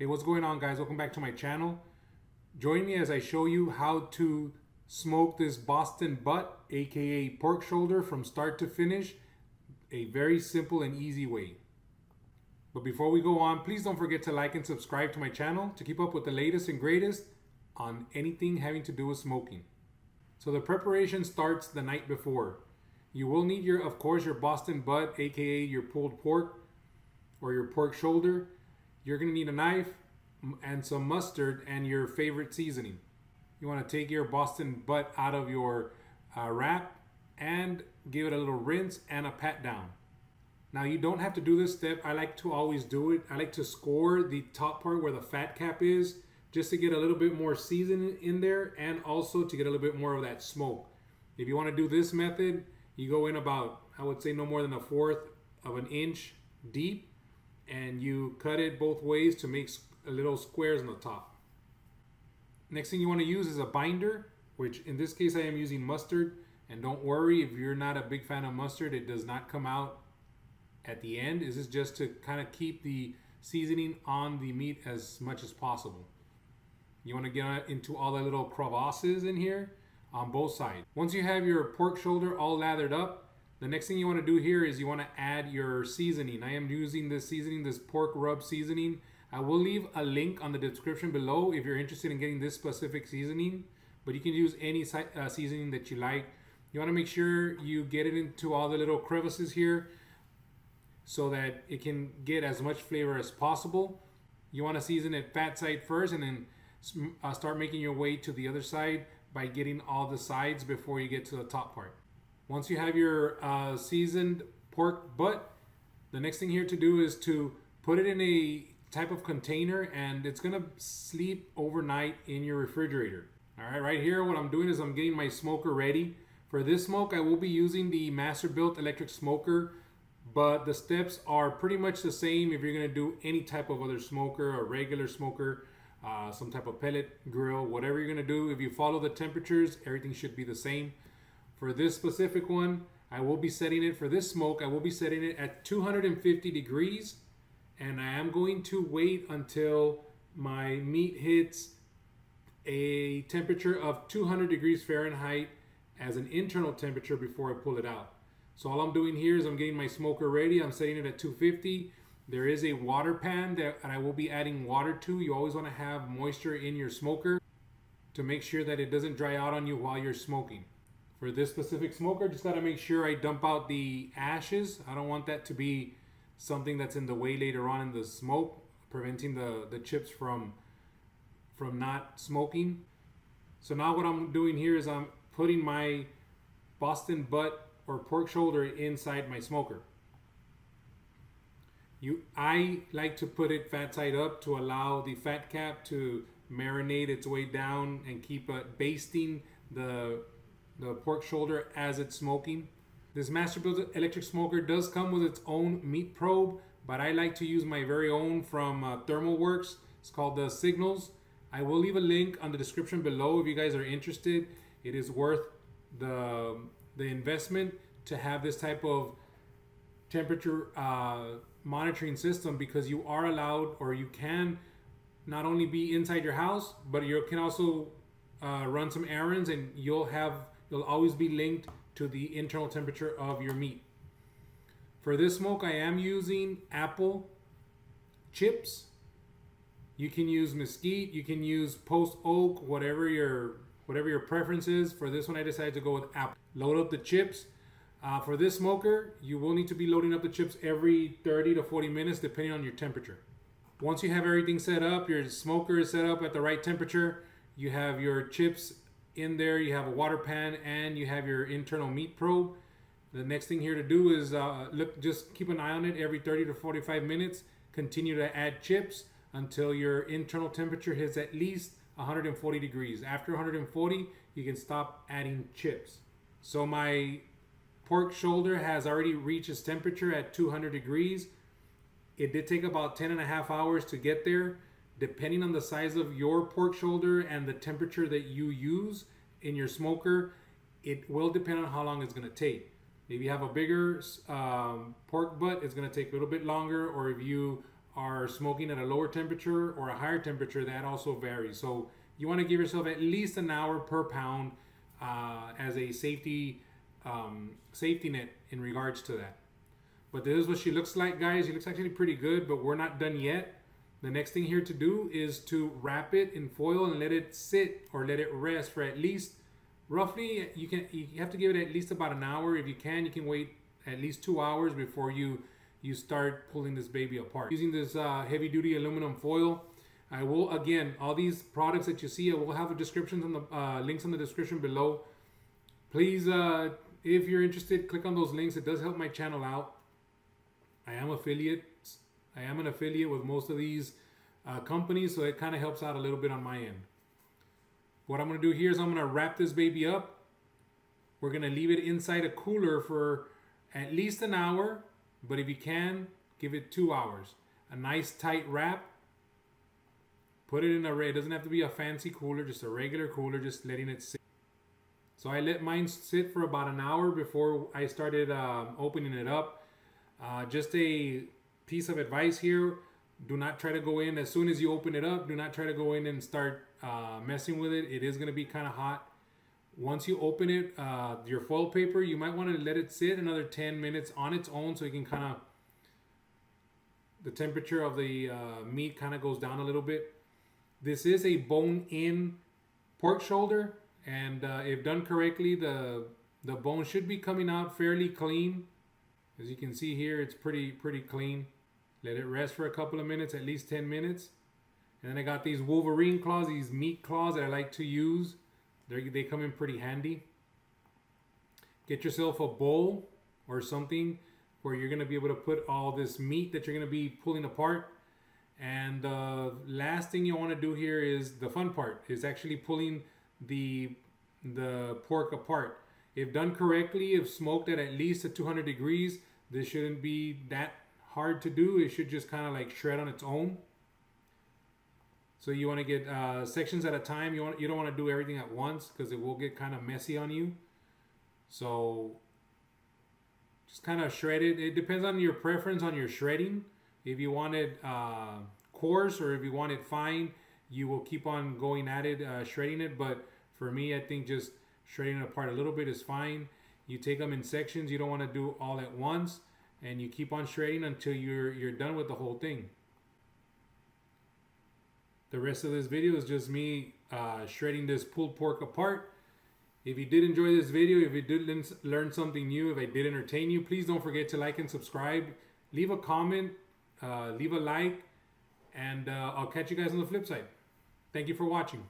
Hey, what's going on, guys? Welcome back to my channel. Join me as I show you how to smoke this Boston butt, aka pork shoulder, from start to finish. A very simple and easy way. But before we go on, please don't forget to like and subscribe to my channel to keep up with the latest and greatest on anything having to do with smoking. So the preparation starts the night before. You will need of course, your Boston butt, aka your pulled pork or your pork shoulder. You're gonna need a knife and some mustard and your favorite seasoning. You wanna take your Boston butt out of your wrap and give it a little rinse and a pat down. Now you don't have to do this step. I like to always do it. I like to score the top part where the fat cap is, just to get a little bit more seasoning in there and also to get a little bit more of that smoke. If you wanna do this method, you go in about, I would say no more than 1/4 of an inch deep, and you cut it both ways to make little squares on the top. Next thing you want to use is a binder, which in this case I am using mustard. And don't worry if you're not a big fan of mustard, it does not come out at the end. This is just to kind of keep the seasoning on the meat as much as possible. You want to get into all the little crevasses in here on both sides. Once you have your pork shoulder all lathered up, the next thing you want to do here is you want to add your seasoning. I am using this seasoning, this pork rub seasoning. I will leave a link on the description below if you're interested in getting this specific seasoning, but you can use any seasoning that you like. You want to make sure you get it into all the little crevices here so that it can get as much flavor as possible. You want to season it fat side first and then start making your way to the other side by getting all the sides before you get to the top part. Once you have your seasoned pork butt, the next thing here to do is to put it in a type of container, and it's gonna sleep overnight in your refrigerator. All right, right here what I'm doing is I'm getting my smoker ready. For this smoke, I will be using the Masterbuilt electric smoker, but the steps are pretty much the same if you're gonna do any type of other smoker, a regular smoker, some type of pellet grill, whatever you're gonna do. If you follow the temperatures, everything should be the same. For this specific one, I will be setting it, for this smoke, I will be setting it at 250 degrees. And I am going to wait until my meat hits a temperature of 200 degrees Fahrenheit as an internal temperature before I pull it out. So all I'm doing here is I'm getting my smoker ready. I'm setting it at 250. There is a water pan that I will be adding water to. You always want to have moisture in your smoker to make sure that it doesn't dry out on you while you're smoking. For this specific smoker, just got to make sure I dump out the ashes. I don't want that to be something that's in the way later on in the smoke, preventing the chips from not smoking. So now what I'm doing here is I'm putting my Boston butt or pork shoulder inside my smoker. I like to put it fat side up to allow the fat cap to marinate its way down and keep basting the pork shoulder as it's smoking. This Masterbuilt electric smoker does come with its own meat probe, but I like to use my very own from Thermoworks. It's called the Signals. I will leave a link on the description below if you guys are interested. It is worth the investment to have this type of temperature monitoring system, because you are allowed, or you can not only be inside your house, but you can also run some errands, and you'll always be linked to the internal temperature of your meat. For this smoke, I am using apple chips. You can use mesquite, you can use post oak, whatever your preference is. For this one, I decided to go with apple. Load up the chips. For this smoker, you will need to be loading up the chips every 30 to 40 minutes, depending on your temperature. Once you have everything set up, your smoker is set up at the right temperature, you have your chips in there, you have a water pan, and you have your internal meat probe. The next thing here to do is just keep an eye on it every 30 to 45 minutes. Continue to add chips until your internal temperature hits at least 140 degrees. After 140, you can stop adding chips. So my pork shoulder has already reached its temperature at 200 degrees. It did take about 10.5 hours to get there. Depending on the size of your pork shoulder and the temperature that you use in your smoker, it will depend on how long it's going to take. If you have a bigger pork butt, it's going to take a little bit longer, or if you are smoking at a lower temperature or a higher temperature, that also varies. So you want to give yourself at least an hour per pound as a safety net in regards to that. But this is what she looks like, guys. She looks actually pretty good, but we're not done yet. The next thing here to do is to wrap it in foil and let it sit or let it rest for at least roughly, you have to give it at least about an hour. If you can wait at least 2 hours before you start pulling this baby apart. Using this heavy duty aluminum foil. I will, again, all these products that you see, I will have the descriptions on the links in the description below. Please, if you're interested, click on those links. It does help my channel out. I am an affiliate with most of these companies, so it kind of helps out a little bit on my end. What I'm going to do here is I'm going to wrap this baby up. We're going to leave it inside a cooler for at least an hour, but if you can, give it 2 hours. A nice tight wrap. Put it in it doesn't have to be a fancy cooler, just a regular cooler, just letting it sit. So I let mine sit for about an hour before I started opening it up. Just a piece of advice here: do not try to go in as soon as you open it up. Do not try to go in and start messing with it. It is going to be kind of hot. Once you open it, your foil paper, you might want to let it sit another 10 minutes on its own, so you can kind of, the temperature of the meat kind of goes down a little bit. This is a bone-in pork shoulder, and if done correctly, the bone should be coming out fairly clean. As you can see here, it's pretty clean. Let it rest for a couple of minutes, at least 10 minutes. And then I got these Wolverine claws, these meat claws that I like to use. They come in pretty handy. Get yourself a bowl or something where you're going to be able to put all this meat that you're going to be pulling apart. And the last thing you want to do here is the fun part, is actually pulling the pork apart. If done correctly, if smoked at least at 200 degrees, this shouldn't be that hard to do. It should just kind of like shred on its own. So you want to get sections at a time. You don't want to do everything at once, because it will get kind of messy on you. So just kind of shred it. It depends on your preference on your shredding. If you want it coarse or if you want it fine, you will keep on going at it, shredding it. But for me, I think just shredding it apart a little bit is fine. You take them in sections. You don't want to do all at once, and you keep on shredding until you're done with the whole thing. The rest of this video is just me shredding this pulled pork apart. If you did enjoy this video, if you did learn something new, if I did entertain you, please don't forget to like and subscribe. Leave a comment, leave a like, and I'll catch you guys on the flip side. Thank you for watching.